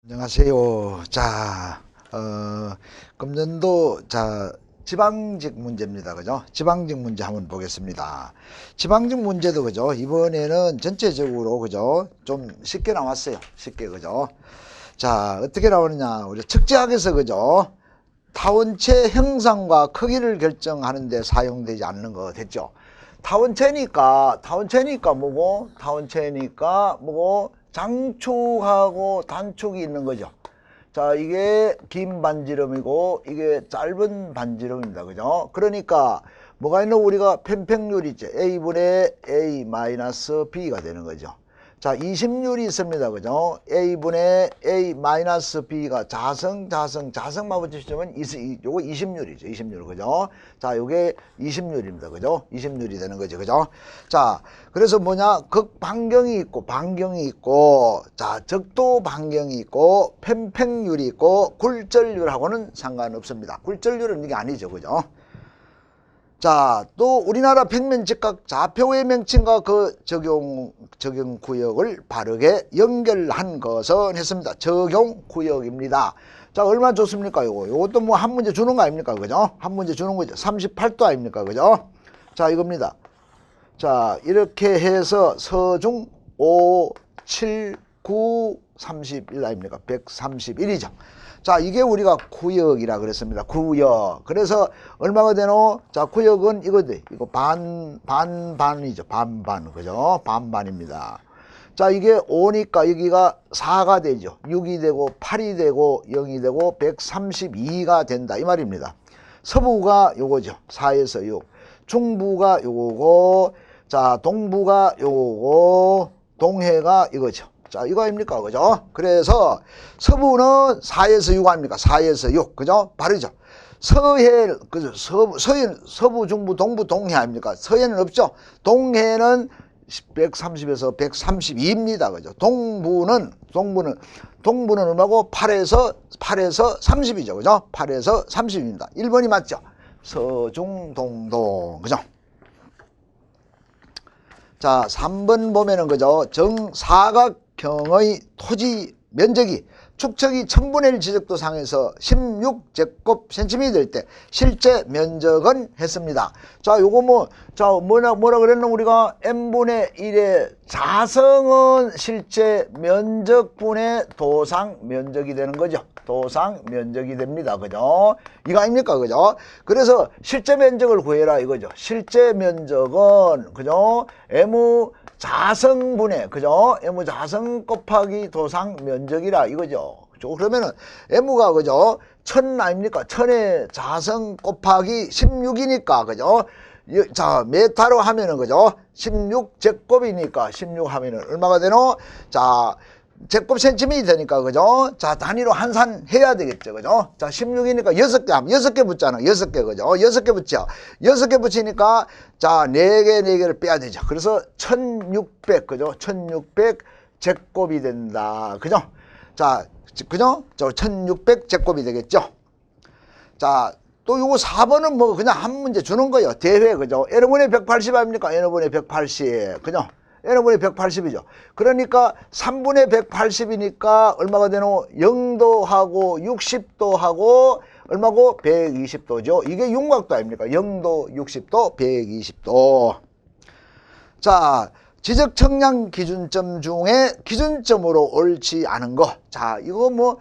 안녕하세요. 금년도 지방직 문제입니다. 그죠? 지방직 문제 한번 보겠습니다. 지방직 문제도 그죠? 이번에는 전체적으로 그죠? 좀 쉽게 나왔어요. 쉽게 그죠? 자, 어떻게 나오느냐? 우리 측지학에서 그죠? 타원체 형상과 크기를 결정하는 데 사용되지 않는 거 됐죠? 타원체니까 뭐고? 타원체니까 뭐고? 장축하고 단축이 있는 거죠. 자, 이게 긴 반지름이고 이게 짧은 반지름입니다. 그죠? 그러니까 뭐가 있는 우리가 편평률이 있죠. A분의 A 마이너스 B가 되는 거죠. 자, 20률이 있습니다. 그죠? A분의 A 마이너스 B가 자성만 붙이시면 요거 20률이죠. 20률. 그죠? 자, 요게 20률입니다. 그죠? 20률이 되는 거죠. 그죠? 자, 그래서 뭐냐? 극반경이 있고, 반경이 있고, 자, 적도 반경이 있고, 편평률이 있고, 굴절률하고는 상관없습니다. 굴절률은 이게 아니죠. 그죠? 자, 또 우리나라 평면 직각 좌표의 명칭과 그 적용 구역을 바르게 연결한 것은 했습니다. 적용 구역입니다. 자, 얼마나 좋습니까? 요것도 뭐 한 문제 주는 거 아닙니까? 그죠? 한 문제 주는 거죠. 38도 아닙니까? 그죠? 자, 이겁니다. 자, 이렇게 해서 서중 5, 7, 9, 31 아닙니까? 131이죠. 자, 이게 우리가 구역이라 그랬습니다. 구역. 그래서 얼마가 되노? 자, 구역은 이거지. 이거 반반이죠. 반반. 그죠? 반반입니다. 자, 이게 5니까 여기가 4가 되죠. 6이 되고 8이 되고 0이 되고 132가 된다. 이 말입니다. 서부가 요거죠. 4에서 6. 중부가 요거고, 자, 동부가 요거고, 동해가 이거죠. 자, 이거 아닙니까? 그죠? 그래서 서부는 4에서 6 아닙니까? 4에서 6. 그죠? 바르죠? 서해, 그죠? 서부, 중부, 동부, 동해 아닙니까? 서해는 없죠? 동해는 130에서 132입니다. 그죠? 동부는 얼마고? 8에서 30이죠. 그죠? 8에서 30입니다. 1번이 맞죠? 서중, 동동. 그죠? 자, 3번 보면은 그죠? 정사각형의 토지 면적이 축척이 1000분의 1 지적도상에서 16제곱센티미터 될 때 실제 면적은 했습니다. 자, 요거 뭐라 그랬나 우리가 n분의 1의 자성은 실제 면적분의 도상 면적이 되는 거죠. 도상 면적이 됩니다. 그죠? 이거 아닙니까? 그죠? 그래서 실제 면적을 구해라 이거죠. 실제 면적은 그죠? m 자성분의 그죠? m 자성 곱하기 도상 면적이라 이거죠. 그죠? 그러면은 m가 그죠? 1000 아닙니까? 1000의 자성 곱하기 16이니까 그죠? 자, 메타로 하면은 그죠? 16제곱이니까 16 하면은 얼마가 되노? 자, 제곱 센티미터 되니까 그죠? 자, 단위로 환산 해야 되겠죠. 그죠? 자, 16이니까 6개 하면 6개 붙잖아. 6개 그죠? 6개 붙죠. 6개 붙이니까 자, 4개를 빼야 되죠. 그래서 1600 그죠? 1600 제곱이 된다. 그죠? 자, 그죠? 저 1600 제곱이 되겠죠. 자, 또 요거 4번은 뭐 그냥 한 문제 주는 거예요. 대회 그죠? n분의 180 아닙니까? n분의 180 그죠? n분의 180이죠. 그러니까 3분의 180이니까 얼마가 되노? 0도 하고 60도 하고 얼마고? 120도죠. 이게 윤곽도 아닙니까? 0도, 60도, 120도. 자, 지적 청량 기준점 중에 기준점으로 옳지 않은 거. 자, 이거 뭐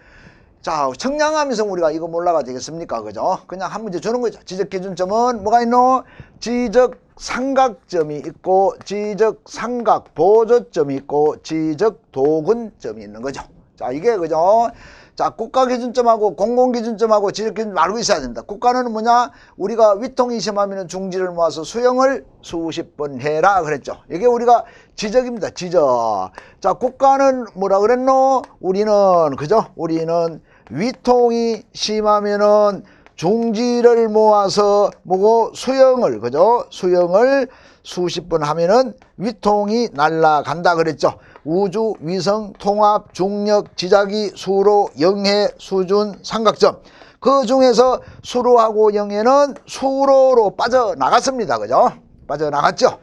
자, 청량하면서 우리가 이거 몰라가 되겠습니까? 그죠? 그냥 한 문제 주는 거죠. 지적 기준점은 뭐가 있노? 지적 삼각점이 있고, 지적 삼각 보조점이 있고, 지적 도근점이 있는 거죠. 자, 이게 그죠? 자, 국가 기준점하고 공공 기준점하고 지적 기준점 알고 있어야 된다. 국가는 뭐냐? 우리가 위통이 심하면 중지를 모아서 수영을 수십 번 해라 그랬죠. 이게 우리가 지적입니다. 지적. 자, 국가는 뭐라 그랬노? 우리는 그죠? 우리는 위통이 심하면은 중지를 모아서 뭐고 수영을 그죠? 수영을 수십 번 하면은 위통이 날아간다 그랬죠. 우주, 위성, 통합, 중력, 지자기, 수로, 영해, 수준, 삼각점. 그 중에서 수로하고 영해는 수로로 빠져나갔습니다. 그죠? 빠져나갔죠.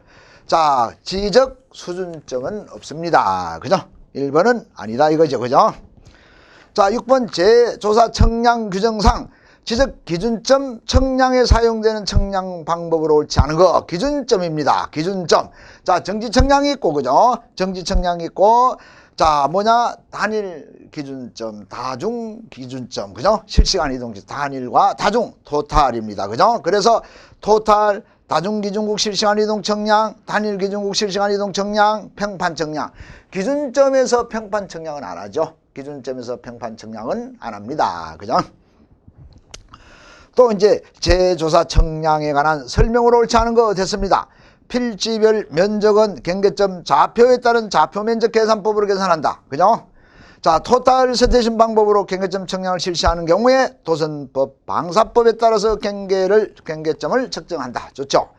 자, 지적 수준점은 없습니다. 그죠? 1번은 아니다 이거죠. 그죠? 자, 6번 재조사 청량 규정상 지적 기준점 청량에 사용되는 청량 방법으로 옳지 않은 거 기준점입니다. 기준점. 자, 정지 청량이 있고 그죠? 정지 청량이 있고 자, 뭐냐? 단일 기준점, 다중 기준점. 그죠? 실시간 이동 단일과 다중 토탈입니다. 그죠? 그래서 토탈 다중 기준국 실시간 이동 청량, 단일 기준국 실시간 이동 청량, 평판 청량. 기준점에서 평판 청량은 안 하죠. 기준점에서 평판 청량은 안 합니다. 그죠? 또 이제 재조사 청량에 관한 설명으로 옳지 않은 거 됐습니다. 필지별 면적은 경계점 좌표에 따른 좌표 면적 계산법으로 계산한다. 그죠? 자, 토탈 세테이션 방법으로 경계점 청량을 실시하는 경우에 도선법 방사법에 따라서 경계점을 측정한다. 좋죠?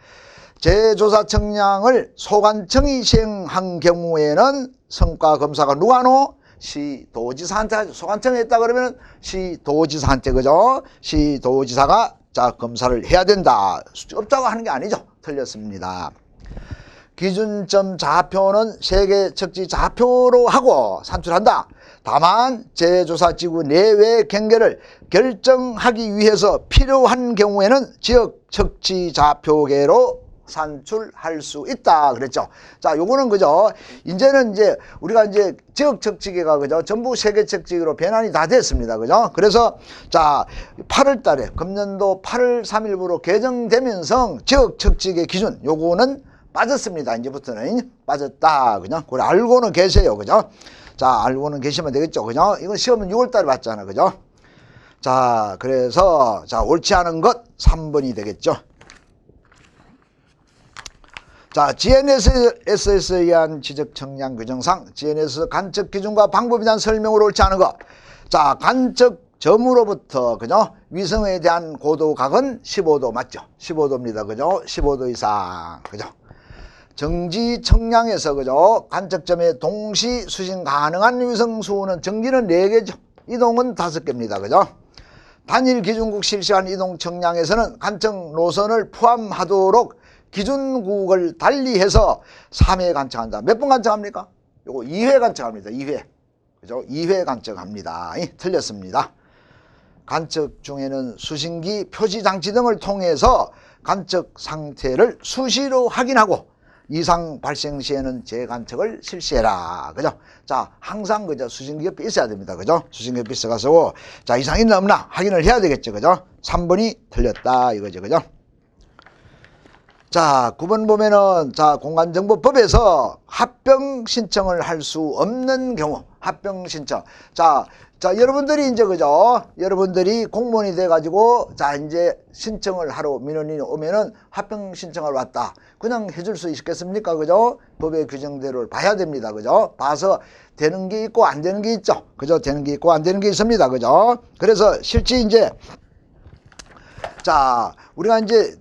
재조사 청량을 소관청이 시행한 경우에는 성과 검사가 누가 하노? 시도지사한테 하죠. 소관청에 했다 그러면 시도지사한테 그죠? 시도지사가 자 검사를 해야 된다. 없다고 하는 게 아니죠. 틀렸습니다. 기준점 좌표는 세계 척지 좌표로 하고 산출한다. 다만 재조사지구 내외 경계를 결정하기 위해서 필요한 경우에는 지역 척지 좌표계로 산출할 수 있다 그랬죠. 자, 요거는 그죠. 이제는 이제 우리가 이제 지역 척지계가 그죠. 전부 세계 척지계로 변환이 다 됐습니다. 그죠. 그래서 자, 8월 달에 금년도 8월 3일부로 개정되면서 지역 척지계 기준 요거는 빠졌습니다. 이제부터는 빠졌다. 그죠. 그걸 알고는 계세요. 그죠. 자, 알고는 계시면 되겠죠. 그죠. 이건 시험은 6월 달에 봤잖아. 그죠. 자, 그래서 자, 옳지 않은 것 3번이 되겠죠. 자, GNSS에 의한 지적 청량 규정상 GNS 간척 기준과 방법에 대한 설명으로 옳지 않은 것. 자, 간척점으로부터 그죠? 위성에 대한 고도각은 15도 맞죠? 15도입니다. 그죠? 15도 이상. 그죠? 정지 청량에서 그죠? 간척점에 동시 수신 가능한 위성 수는 정지는 4개죠. 이동은 5개입니다. 그죠? 단일 기준국 실시간 이동 청량에서는 간척 노선을 포함하도록 기준국을 달리해서 3회 간척한다. 몇 번 간척합니까? 요거 2회 간척합니다. 2회. 그죠? 2회 간척합니다. 틀렸습니다. 간척 중에는 수신기, 표시장치 등을 통해서 간척 상태를 수시로 확인하고 이상 발생 시에는 재간척을 실시해라. 그죠? 자, 항상 그죠? 수신기 옆에 있어야 됩니다. 그죠? 수신기 옆에 있어가지고 자, 이상 있나 없나 확인을 해야 되겠죠. 그죠? 3번이 틀렸다. 이거죠. 그죠? 자, 9번 보면은 자, 공간정보법에서 합병 신청을 할 수 없는 경우 합병 신청. 자, 여러분들이 이제 그죠? 여러분들이 공무원이 돼 가지고 자, 이제 신청을 하러 민원인이 오면은 합병 신청을 왔다. 그냥 해줄 수 있겠습니까? 그죠? 법의 규정대로 봐야 됩니다. 그죠? 봐서 되는 게 있고 안 되는 게 있죠. 그죠? 되는 게 있고 안 되는 게 있습니다. 그죠? 그래서 실제 이제 자, 우리가 이제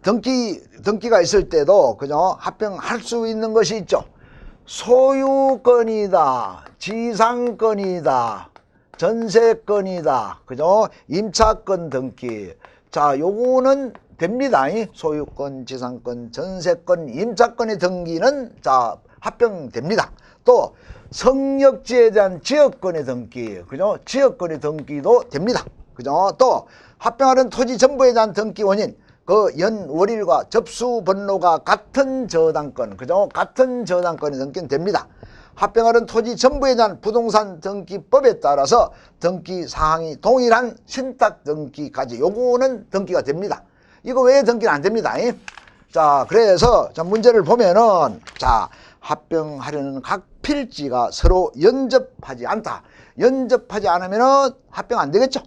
등기가 있을 때도 그죠? 합병할 수 있는 것이 있죠. 소유권이다, 지상권이다, 전세권이다, 그죠? 임차권 등기. 자, 요거는 됩니다. 소유권, 지상권, 전세권, 임차권의 등기는 자, 합병됩니다. 또 성역지에 대한 지역권의 등기, 그죠? 지역권의 등기도 됩니다. 그죠? 또 합병하는 토지 전부에 대한 등기 원인, 그 연월일과 접수 번호가 같은 저당권, 그죠? 같은 저당권의 등기는 됩니다. 합병하는 토지 전부에 대한 부동산 등기법에 따라서 등기 사항이 동일한 신탁 등기까지 요거는 등기가 됩니다. 이거 외에 등기는 안 됩니다. 자, 그래서 자, 문제를 보면은 자, 합병하려는 각 필지가 서로 연접하지 않다. 연접하지 않으면은 합병 안 되겠죠.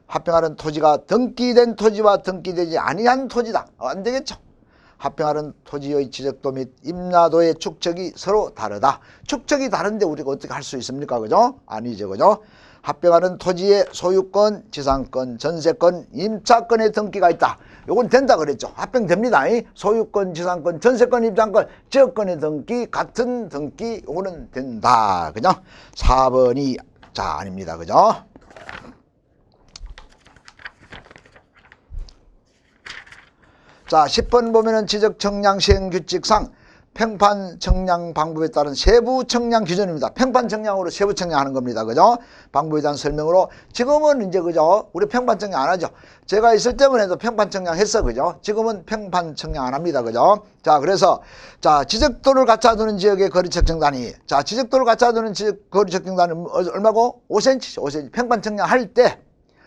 합병하는 토지가 등기된 토지와 등기되지 아니한 토지다. 안 되겠죠. 합병하는 토지의 지적도 및 임야도의 축척이 서로 다르다. 축척이 다른데 우리가 어떻게 할 수 있습니까? 그죠? 아니죠. 그죠? 합병하는 토지의 소유권, 지상권, 전세권, 임차권의 등기가 있다. 요건 된다 그랬죠. 합병됩니다. 소유권, 지상권, 전세권, 임차권, 지역권의 등기, 같은 등기, 요거는 된다. 그죠? 4번이 자, 아닙니다. 그죠? 자, 10번 보면은 지적 청량 시행 규칙상 평판 청량 방법에 따른 세부 청량 기준입니다. 평판 청량으로 세부 청량하는 겁니다. 그죠? 방법에 대한 설명으로 지금은 이제 그죠? 우리 평판 청량 안 하죠. 제가 있을 때만 해도 평판 청량 했어. 그죠? 지금은 평판 청량 안 합니다. 그죠? 자, 그래서 자, 지적도를 갖춰두는 지역의 거리 측정 단위. 자, 지적도를 갖춰두는 지역 거리 측정 단위는 얼마고? 5cm죠. 5cm. 평판 청량할 때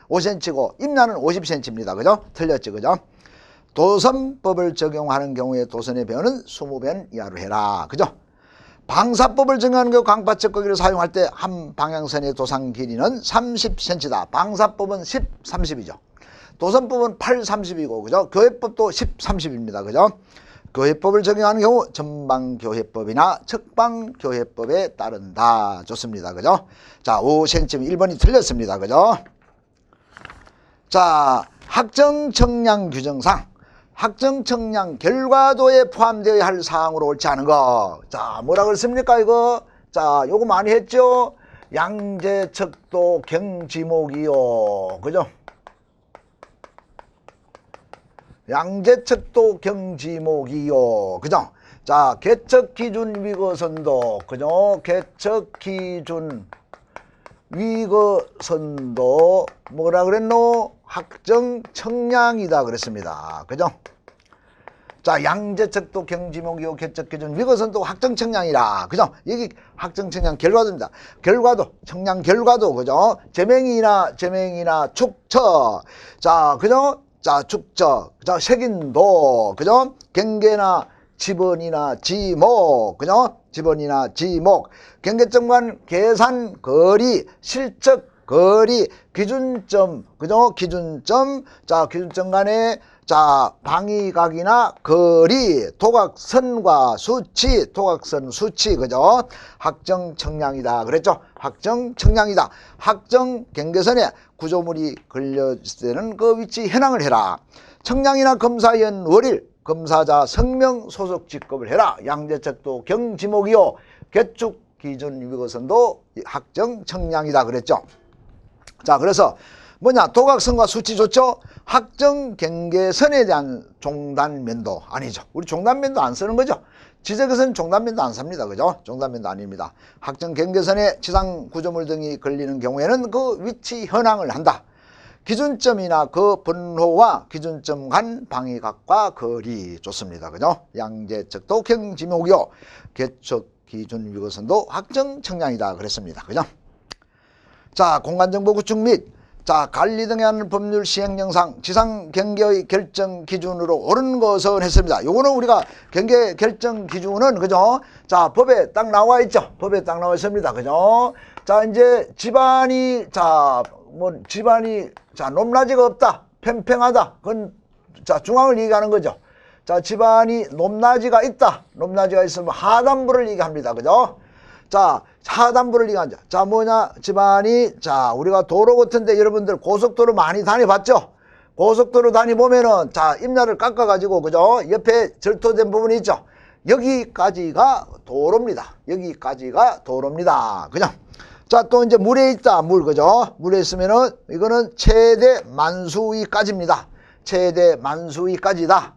5cm고 임야는 50cm입니다. 그죠? 틀렸죠. 그죠? 도선법을 적용하는 경우에 도선의 변은 20변 이하로 해라. 그죠? 방사법을 적용하는 경우 강파 척거기를 사용할 때 한 방향선의 도상 길이는 30cm다. 방사법은 10, 30이죠. 도선법은 8, 30이고, 그죠? 교회법도 10, 30입니다. 그죠? 교회법을 적용하는 경우 전방교회법이나 측방교회법에 따른다. 좋습니다. 그죠? 자, 5cm 1번이 틀렸습니다. 그죠? 자, 학정청량 규정상 학정청량 결과도에 포함되어야 할 사항으로 옳지 않은 거. 자, 뭐라 그랬습니까, 이거? 자, 요거 많이 했죠? 양재척도 경지목이요. 그죠? 양재척도 경지목이요. 그죠? 자, 개척기준 위거선도. 그죠? 개척기준 위거선도 뭐라 그랬노? 학정청량이다 그랬습니다. 그죠? 자, 양재척도 경지목이요 개척기준 위거선도 학정청량이라. 그죠? 여기 학정청량 결과도입니다. 결과도, 청량 결과도. 그죠? 제맹이나 축처. 자, 그죠? 자, 축처. 자, 색인도. 그죠? 경계나 지번이나 지목. 그죠? 지번이나 지목. 경계점간 계산 거리, 실적 거리, 기준점, 그죠? 기준점, 자, 기준점 간에, 자, 방위각이나 거리, 도각선과 수치, 도각선 수치, 그죠? 학정청량이다. 그랬죠? 학정청량이다. 학정 경계선에 구조물이 걸렸을 때는 그 위치 현황을 해라. 청량이나 검사연 월일, 검사자 성명 소속 직급을 해라. 양재척도 경지목이요. 개축 기준 위거선도 학정청량이다. 그랬죠? 자, 그래서 뭐냐? 도각선과 수치 좋죠? 학정 경계선에 대한 종단면도 아니죠. 우리 종단면도 안 쓰는 거죠. 지적에서는 종단면도 안 삽니다. 그죠? 종단면도 아닙니다. 학정 경계선에 지상 구조물 등이 걸리는 경우에는 그 위치 현황을 한다. 기준점이나 그 번호와 기준점 간 방위각과 거리. 좋습니다. 그죠? 양재척도 경지목이요. 개척 기준 위거선도 학정청량이다. 그랬습니다. 그죠? 자, 공간정보 구축 및 자, 관리 등에 하는 법률 시행 영상 지상 경계의 결정 기준으로 옳은 것은 했습니다. 요거는 우리가 경계 결정 기준은 그죠? 자, 법에 딱 나와 있죠. 법에 딱 나와 있습니다. 그죠? 자, 이제 집안이 자, 높낮이가 없다. 팽팽하다. 그건 자, 중앙을 얘기하는 거죠. 자, 집안이 높낮이가 있다. 높낮이가 있으면 하단부를 얘기합니다. 그죠? 자, 하단부를 얘기하자. 자, 뭐냐? 집안이, 자, 우리가 도로 같은데 여러분들 고속도로 많이 다녀봤죠? 고속도로 다니보면은, 자, 임야를 깎아가지고, 그죠? 옆에 절토된 부분이 있죠? 여기까지가 도로입니다. 여기까지가 도로입니다. 그죠? 자, 또 이제 물에 있다. 물, 그죠? 물에 있으면은, 이거는 최대 만수위까지입니다. 최대 만수위까지다.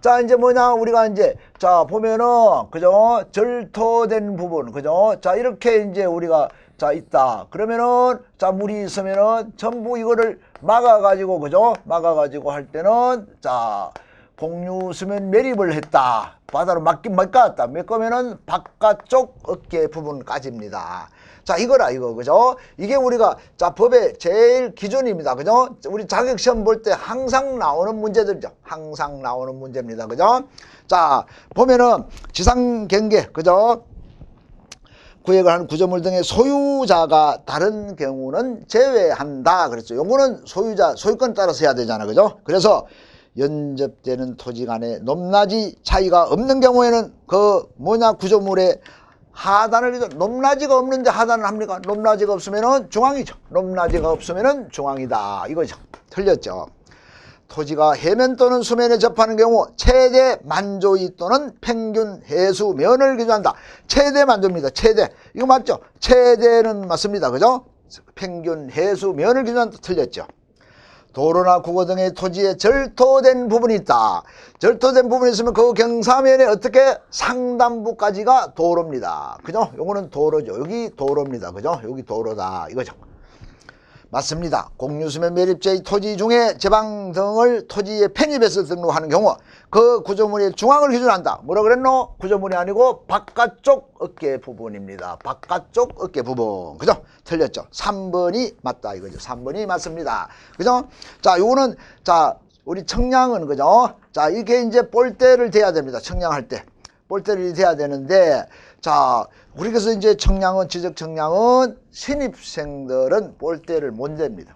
자, 이제 뭐냐, 우리가 이제, 자, 보면은, 그죠? 절토된 부분, 그죠? 자, 이렇게 이제 우리가, 자, 있다. 그러면은, 자, 물이 있으면은 전부 이거를 막아가지고, 그죠? 막아가지고 할 때는, 자, 공유수면 매립을 했다. 바다로 맡겼다. 몇 거면은 바깥쪽 어깨 부분까지입니다. 자, 이거라, 이거, 그죠? 이게 우리가, 자, 법의 제일 기준입니다. 그죠? 우리 자격시험 볼 때 항상 나오는 문제들이죠. 항상 나오는 문제입니다. 그죠? 자, 보면은 지상경계, 그죠? 구획을 하는 구조물 등의 소유자가 다른 경우는 제외한다. 그랬죠. 요거는 소유자, 소유권 따라서 해야 되잖아. 그죠? 그래서 연접되는 토지 간에 높낮이 차이가 없는 경우에는 그 뭐냐, 구조물의 하단을, 높낮이가 없는데 하단을 합니까? 높낮이가 없으면은 중앙이죠. 높낮이가 없으면은 중앙이다. 이거죠. 틀렸죠. 토지가 해면 또는 수면에 접하는 경우 최대 만조위 또는 평균 해수면을 기준한다. 최대 만조입니다. 최대. 이거 맞죠? 최대는 맞습니다. 그죠? 평균 해수면을 기준한다. 틀렸죠. 도로나 국어 등의 토지에 절토된 부분이 있다. 절토된 부분이 있으면 그 경사면에 어떻게 상단부까지가 도로입니다. 그죠? 요거는 도로죠. 여기 도로입니다. 그죠? 여기 도로다. 이거죠. 맞습니다. 공유수면 매립지의 토지 중에 제방 등을 토지에 편입해서 등록하는 경우 그 구조물의 중앙을 기준한다. 뭐라 그랬노? 구조물이 아니고 바깥쪽 어깨 부분입니다. 바깥쪽 어깨 부분. 그죠? 틀렸죠? 3번이 맞다 이거죠. 3번이 맞습니다. 그죠? 자, 요거는 자, 우리 청량은 그죠? 자, 이렇게 이제 볼대를 대야 됩니다. 청량할 때. 볼대를 대야 되는데 자, 우리 그래서 이제 청량은 지적 청량은 신입생들은 볼대를 못 댑니다.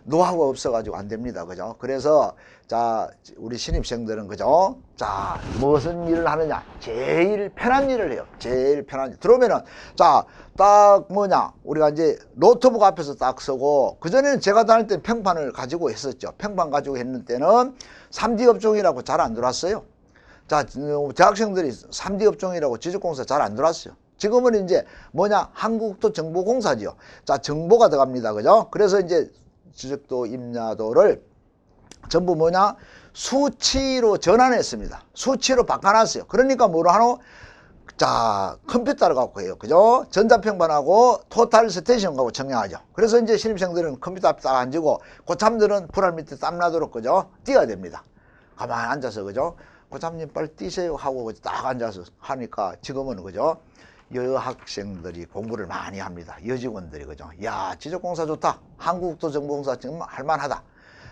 노하우가 없어가지고 안 됩니다. 그죠? 그래서 자, 우리 신입생들은 그죠? 자, 무슨 일을 하느냐? 제일 편한 일을 해요. 제일 편한 일. 들어오면은 자, 딱 뭐냐? 우리가 이제 노트북 앞에서 딱 쓰고 그전에는 제가 다닐 때는 평판을 가지고 했었죠. 평판 가지고 했는 때는 3D 업종이라고 잘 안 들어왔어요. 자, 대학생들이 3D 업종이라고 지적공사 잘 안 들어왔어요. 지금은 이제 뭐냐? 한국도정보공사지요. 자, 정보가 들어갑니다. 그죠? 그래서 이제 지적도, 임야도를 전부 뭐냐? 수치로 전환했습니다. 수치로 바꿔놨어요. 그러니까 뭐로 하노? 자, 컴퓨터를 갖고 해요. 그죠? 전자평판하고 토탈 스테이션 갖고 청량하죠. 그래서 이제 신입생들은 컴퓨터 앞에 딱 앉고 고참들은 불알 밑에 땀나도록 그죠? 뛰어야 됩니다. 가만히 앉아서 그죠? 고참님 빨리 뛰세요 하고 딱 앉아서 하니까 지금은 그죠? 여학생들이 공부를 많이 합니다. 여직원들이 그죠? 야, 지적공사 좋다. 한국도정보공사 정말 할만하다.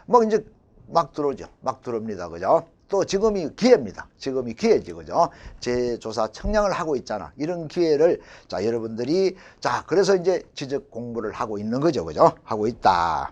뭐 이제 막 들어오죠. 막 들어옵니다. 그죠? 또 지금이 기회입니다. 지금이 기회지. 그죠? 재조사 청량을 하고 있잖아. 이런 기회를 자, 여러분들이 자, 그래서 이제 지적 공부를 하고 있는 거죠. 그죠? 하고 있다.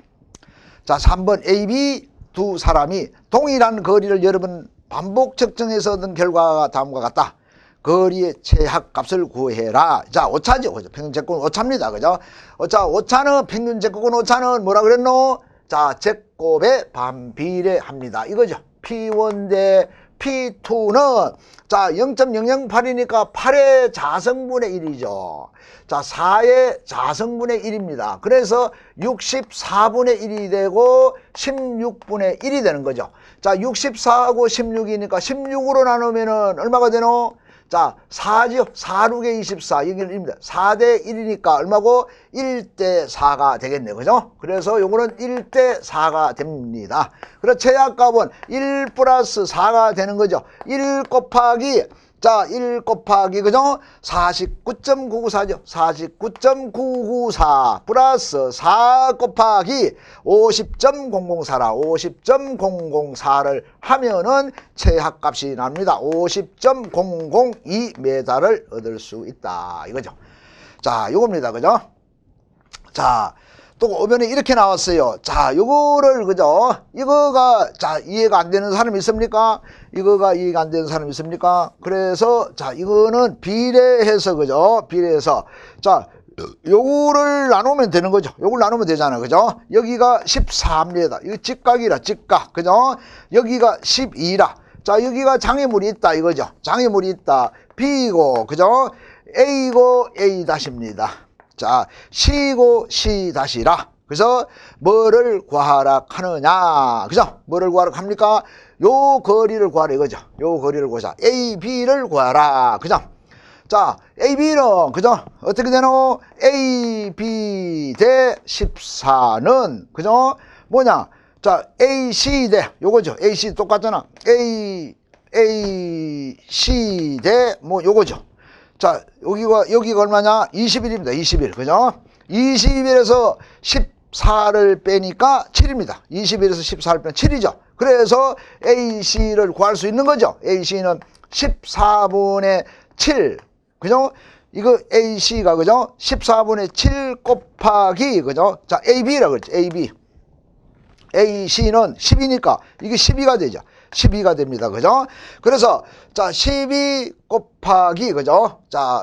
자, 3번 A, B 두 사람이 동일한 거리를 여러분 반복 측정해서 얻은 결과가 다음과 같다. 거리의 최하값을 구해라. 자, 오차죠. 그죠? 평균 제곱은 오차입니다. 그죠? 오차는 평균 제곱은 오차는 뭐라 그랬노? 자, 제곱에 반비례합니다. 이거죠. P1 대 P2는 자, 0.008이니까 8의 자성분의 1이죠. 자, 4의 자성분의 1입니다. 그래서 64분의 1이 되고 16분의 1이 되는 거죠. 자, 64하고 16이니까 16으로 나누면은 얼마가 되노? 자, 4죠. 4, 6에 24. 이게 1입니다. 4대 1이니까 얼마고? 1대 4가 되겠네요. 그죠? 그래서 요거는 1대 4가 됩니다. 그래서 최하값은 1 플러스 4가 되는 거죠. 1 곱하기 자, 1 곱하기 그죠? 49.994죠. 49.994 플러스 4 곱하기 50.004라. 50.004를 하면은 최하값이 납니다. 50.002m를 얻을 수 있다. 이거죠. 자, 요겁니다. 그죠? 자, 또 오면은 이렇게 나왔어요. 자, 요거를 그죠? 이거가 자, 이해가 안 되는 사람이 있습니까? 이거가 이해가 안 되는 사람이 있습니까? 그래서 자, 이거는 비례해서 그죠? 비례해서 자, 요거를 나누면 되는 거죠. 요걸 나누면 되잖아요. 그죠? 여기가 14입니다. 이거 직각이라 직각. 그죠? 여기가 12라. 자, 여기가 장애물이 있다 이거죠. 장애물이 있다. B고 그죠? A고 A 다시입니다. 자, C고 C 다시라. 그래서 뭐를 구하라 하느냐. 그죠? 뭐를 구하라 합니까? 요 거리를 구하라 이거죠. 요 거리를 구하자. A, B를 구하라. 그죠? 자, A, B는 그죠? 어떻게 되노? A, B 대 14는 그죠? 뭐냐? 자, A, C 대 요거죠. A, C 똑같잖아. A, C 대 뭐 요거죠. 자, 여기가 얼마냐? 21입니다. 21. 그죠? 21에서 14를 빼니까 7입니다. 21에서 14를 빼면 7이죠. 그래서 AC를 구할 수 있는 거죠. AC는 14분의 7. 그죠? 이거 AC가 그죠? 14분의 7 곱하기 그죠? 자, AB라고 그랬죠. AB. AC는 10이니까 이게 12가 되죠. 12가 됩니다. 그죠? 그래서 자, 12 곱하기 그죠? 자,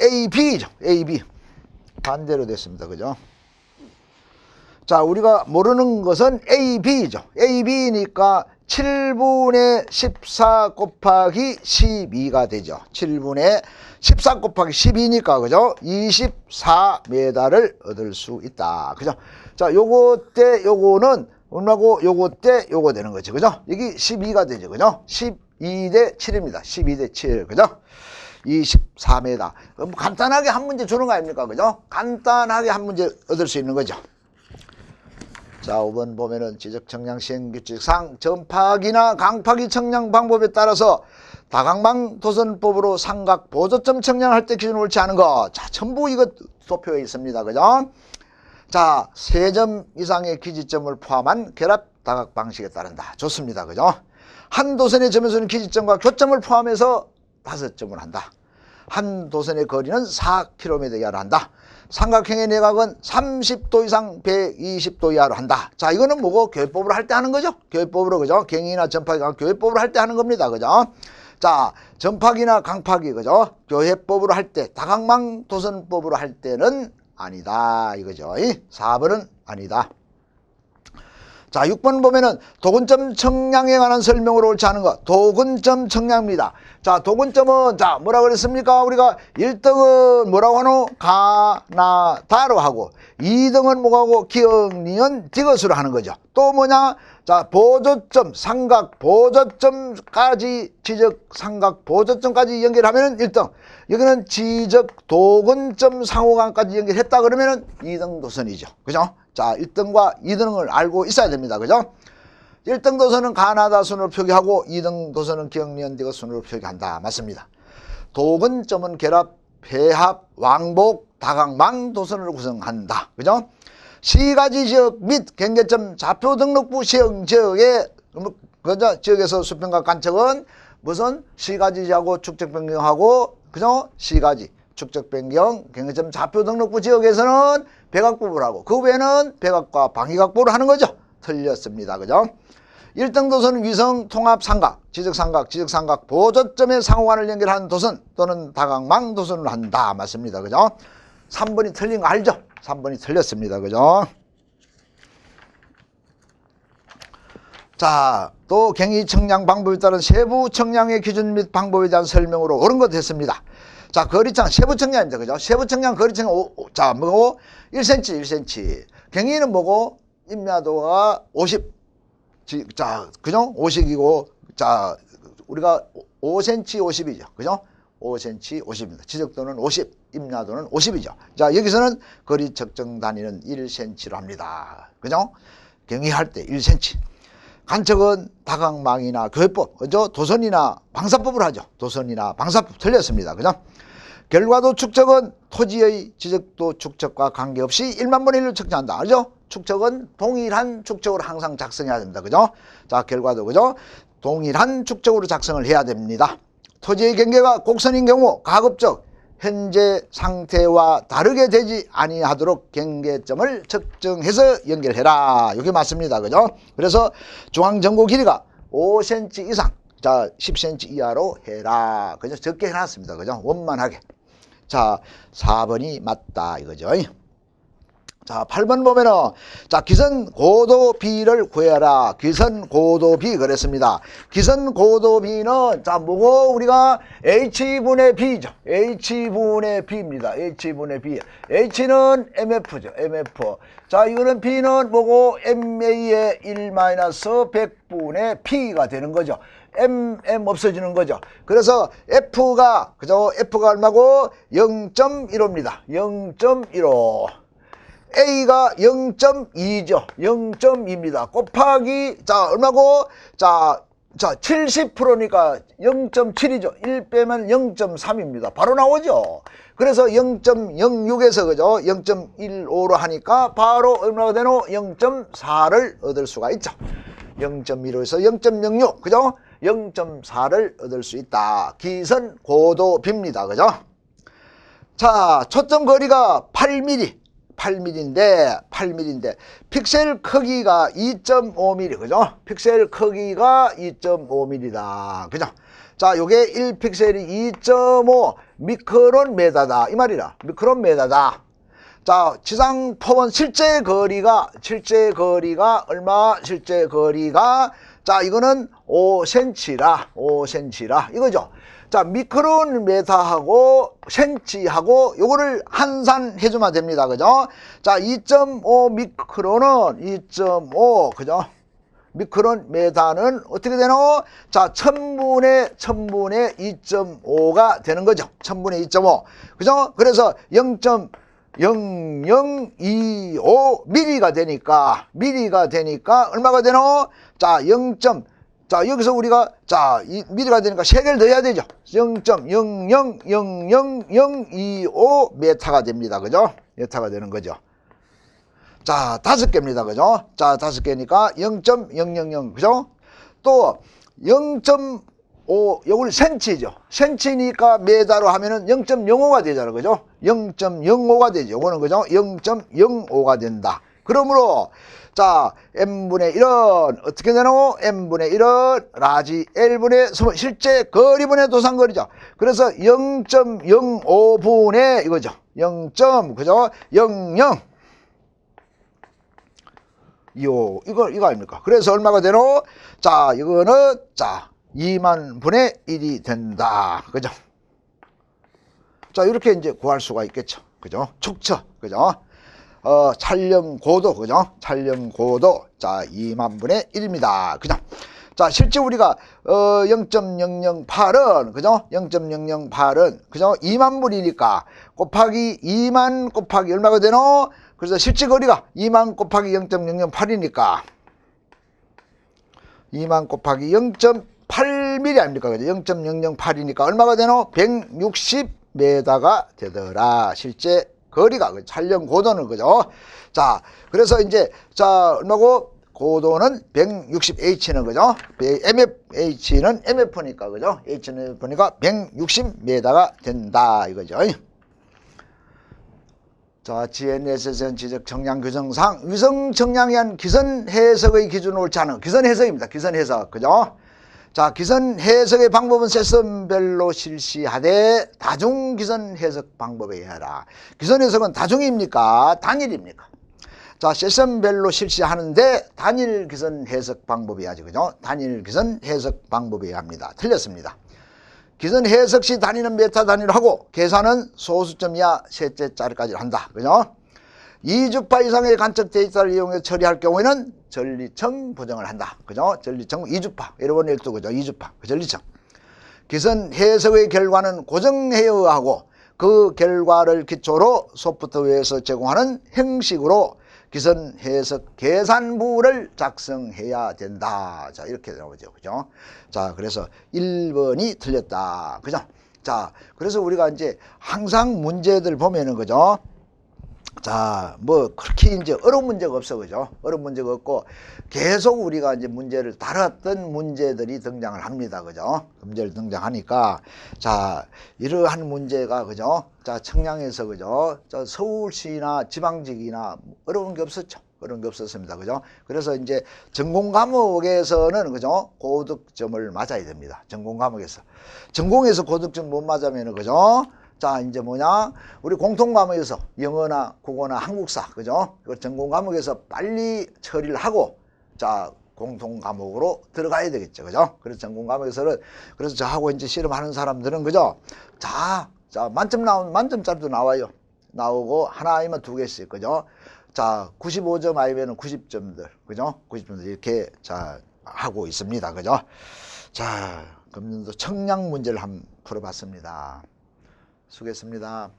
AB죠. AB. 반대로 됐습니다. 그죠? 자, 우리가 모르는 것은 AB죠. AB니까 7분의 14 곱하기 12가 되죠. 7분의 14 곱하기 12니까 그죠? 24m를 얻을 수 있다. 그죠? 자, 요거 때 요거는 얼마고 요거 때 요거 되는 거죠. 그죠? 여기 12가 되죠. 그죠? 12대 7입니다. 12대 7. 그죠? 24m. 간단하게 한 문제 주는 거 아닙니까? 그죠? 간단하게 한 문제 얻을 수 있는 거죠. 자, 5번 보면은 지적 청량 시행 규칙상 전파기나 강파기 청량 방법에 따라서 다각망 도선법으로 삼각 보조점 청량할 때 기준을 옳지 않은 거. 자, 전부 이거 도표에 있습니다. 그죠? 자, 3점 이상의 기지점을 포함한 결합 다각 방식에 따른다. 좋습니다. 그죠? 한 도선의 점에서는 기지점과 교점을 포함해서 5점을 한다. 한 도선의 거리는 4km 이하로 한다. 삼각형의 내각은 30도 이상 120도 이하로 한다. 자, 이거는 뭐고? 교회법으로 할 때 하는 거죠. 교회법으로, 그죠? 경이나 전파기가 교회법으로 할 때 하는 겁니다. 그죠? 자, 전파기나 강파기, 그죠? 교회법으로 할 때, 다각망 도선법으로 할 때는 아니다. 이거죠. 4번은 아니다. 자, 6번 보면은 도근점 청량에 관한 설명으로 옳지 않은 것. 도근점 청량입니다. 자, 도근점은 자, 뭐라 그랬습니까? 우리가 1등은 뭐라고 하노? 가나다로 하고 2등은 뭐하고? 기역, 니은, 디귿으로 하는 거죠. 또 뭐냐? 자, 보조점, 삼각 보조점까지 지적 삼각 보조점까지 연결하면은 1등. 여기는 지적 도근점 상호간까지 연결했다 그러면은 2등 도선이죠. 그죠? 자, 1등과 2등을 알고 있어야 됩니다. 그죠? 1등 도선은 가나다 순으로 표기하고 2등 도선은 기역, 니은, 디귿 순으로 표기한다. 맞습니다. 도근점은 결합, 배합, 왕복, 다각망 도선을 구성한다. 그죠? 시가지 지역 및 경계점 좌표 등록부 시행 지역의 그죠? 지역에서 수평각 간척은 무슨 시가지하고 축적 변경하고 그죠? 시가지, 축적 변경, 경계점 좌표 등록부 지역에서는 백악법을 하고 그 외에는 백악과 방위각법을 하는 거죠. 틀렸습니다. 그죠? 1등 도선은 위성 통합 삼각, 지적 삼각 보조점의 상호간을 연결하는 도선 또는 다각망 도선을 한다. 맞습니다. 그죠? 3번이 틀린 거 알죠? 3번이 틀렸습니다. 그죠? 자, 또 경위 청량 방법에 따른 세부 청량의 기준 및 방법에 대한 설명으로 옳은 것 됐습니다. 자, 거리청 세부 청량입니다. 그죠? 세부 청량 거리청 자, 뭐고? 1cm, 1cm. 경위는 뭐고? 임야도가 50. 자, 그죠? 50이고 자, 우리가 5cm 50이죠. 그죠? 5cm 50입니다. 지적도는 50, 임야도는 50이죠. 자, 여기서는 거리 측정 단위는 1cm로 합니다. 그죠? 경위할 때 1cm. 간척은 다각망이나 교회법, 그죠? 도선이나 방사법을 하죠. 도선이나 방사법 틀렸습니다. 그죠? 결과도 축적은 토지의 지적도 축적과 관계없이 1만 분의 1로 측정한다. 알죠? 축적은 동일한 축적으로 항상 작성해야 됩니다. 그죠? 자, 결과도 그죠? 동일한 축적으로 작성을 해야 됩니다. 토지의 경계가 곡선인 경우 가급적 현재 상태와 다르게 되지 아니하도록 경계점을 측정해서 연결해라. 이게 맞습니다. 그죠? 그래서 중앙전고 길이가 5cm 이상, 자, 10cm 이하로 해라. 그죠? 적게 해놨습니다. 그죠? 원만하게. 자, 4번이 맞다. 이거죠. 자, 8번 보면은 자, 기선 고도 비를 구해라. 기선 고도 비 그랬습니다. 기선 고도 비는 자, 뭐고? 우리가 h분의 b죠. h분의 b입니다. h분의 b. h는 mf죠. mf. 자, 이거는 b는 뭐고? ma의 1-100분의 p가 되는 거죠. m 없어지는 거죠. 그래서 f가 그죠? f가 얼마고? 0.15입니다. 0.15. A가 0.2죠. 0.2입니다. 곱하기 자 얼마고? 자 70%니까 0.7이죠. 1 빼면 0.3입니다. 바로 나오죠. 그래서 0.06에서 그죠? 0.15로 하니까 바로 얼마가 되노? 0.4를 얻을 수가 있죠. 0.15에서 0.06 그죠? 0.4를 얻을 수 있다. 기선 고도 비입니다. 그죠? 자, 초점 거리가 8mm인데 픽셀 크기가 2.5mm 그죠? 픽셀 크기가 2.5mm다. 그죠? 자, 요게 1픽셀이 2.5 미크론 메다다. 이 말이라. 미크론 메다다. 자, 지상 폭은 실제 거리가 얼마? 실제 거리가 자, 자, 이거는 5cm라 이거죠. 자, 미크로미터하고 센치하고 요거를 환산해 주면 됩니다. 그죠? 자, 2.5 미크론은 2.5 그죠? 미크로미터는 어떻게 되노? 자, 1000분의 2.5가 되는 거죠. 1000분의 2.5. 그죠? 그래서 0.0025 미리가 되니까 얼마가 되노? 자, 자, 여기서 우리가 자, 이 미리가 되니까 3개를 더 해야 되죠. 0.000025 메타가 됩니다. 그죠? 메타가 되는 거죠. 자, 5개입니다. 그죠? 자, 5개니까 0.000 그죠? 또 0.5 요걸 센치죠. 센치니까 메다로 하면은 0.05가 되잖아요. 그죠? 0.05가 되죠. 요거는 그죠? 0.05가 된다. 그러므로 자, n분의 1은 어떻게 되노? n분의 1은 라지 L분의 스몰 실제 거리분의 도상거리죠. 그래서 0.05분의 이거죠. 0. 그죠? 00 이거 아닙니까? 그래서 얼마가 되노? 자, 이거는 자 2만 분의 1이 된다. 그죠? 자, 이렇게 이제 구할 수가 있겠죠. 그죠? 촉처. 그죠? 촬영 고도. 그죠? 촬영 고도. 자, 2만 분의 1입니다. 그죠? 자, 실제 우리가 0.008은 그죠? 0.008은 그죠? 2만 분이니까 곱하기 2만 곱하기 얼마가 되노? 그래서 실제 거리가 2만 곱하기 0.008이니까 2만 곱하기 0.8mm 아닙니까? 0.008이니까 얼마가 되노? 160m가 되더라. 실제 거리가 촬영 고도는 그죠? 자, 그래서 이제 자, 얼마고? 고도는 160h는 그죠? MFH는 MF니까 그죠? H는 보니까 160m가 된다 이거죠. 자, GNSS는 지적 청량 규정상 위성 청량에 의한 기선 해석의 기준을 옳지 않은 기선 해석입니다. 기선 해석. 그죠? 자, 기선 해석의 방법은 세션별로 실시하되 다중 기선 해석 방법에 의하라. 기선 해석은 다중입니까? 단일입니까? 자, 세션별로 실시하는데 단일 기선 해석 방법이 야지. 그죠? 단일 기선 해석 방법에 의합니다. 틀렸습니다. 기선 해석 시 단위는 메타 단위로 하고 계산은 소수점 이하 셋째 자리까지 한다. 그죠? 2주파 이상의 관측 데이터를 이용해 처리할 경우에는 전리청 보정을 한다. 그죠? 전리청 2주파. 1번 12 그죠? 2주파. 전리청. 기선 해석의 결과는 고정해야 하고 그 결과를 기초로 소프트웨어에서 제공하는 형식으로 기선 해석 계산부를 작성해야 된다. 자, 이렇게 나오죠. 그죠? 자, 그래서 1번이 틀렸다. 그죠? 자, 그래서 우리가 이제 항상 문제들 보면은 그죠? 자, 뭐 그렇게 이제 어려운 문제가 없어. 그죠? 어려운 문제가 없고 계속 우리가 이제 문제를 다뤘던 문제들이 등장을 합니다. 그죠? 문제를 등장하니까 자, 이러한 문제가 그죠? 자, 청량에서 그죠? 저 서울시나 지방직이나 어려운 게 없었죠. 어려운 게 없었습니다. 그죠? 그래서 이제 전공 과목에서는 그죠? 고득점을 맞아야 됩니다. 전공 과목에서. 전공에서 고득점 못 맞으면 그죠? 자, 이제 뭐냐? 우리 공통 과목에서 영어나 국어나 한국사, 그죠? 전공 과목에서 빨리 처리를 하고, 자, 공통 과목으로 들어가야 되겠죠. 그죠? 그래서 전공 과목에서는, 그래서 저하고 이제 실험하는 사람들은, 그죠? 자, 만점 만점짜리도 나와요. 나오고, 하나 아니면 2개씩, 그죠? 자, 95점 아니면 90점들, 그죠? 90점들 이렇게, 자, 하고 있습니다. 그죠? 자, 그러면서 청량 문제를 한번 풀어봤습니다. 수고했습니다.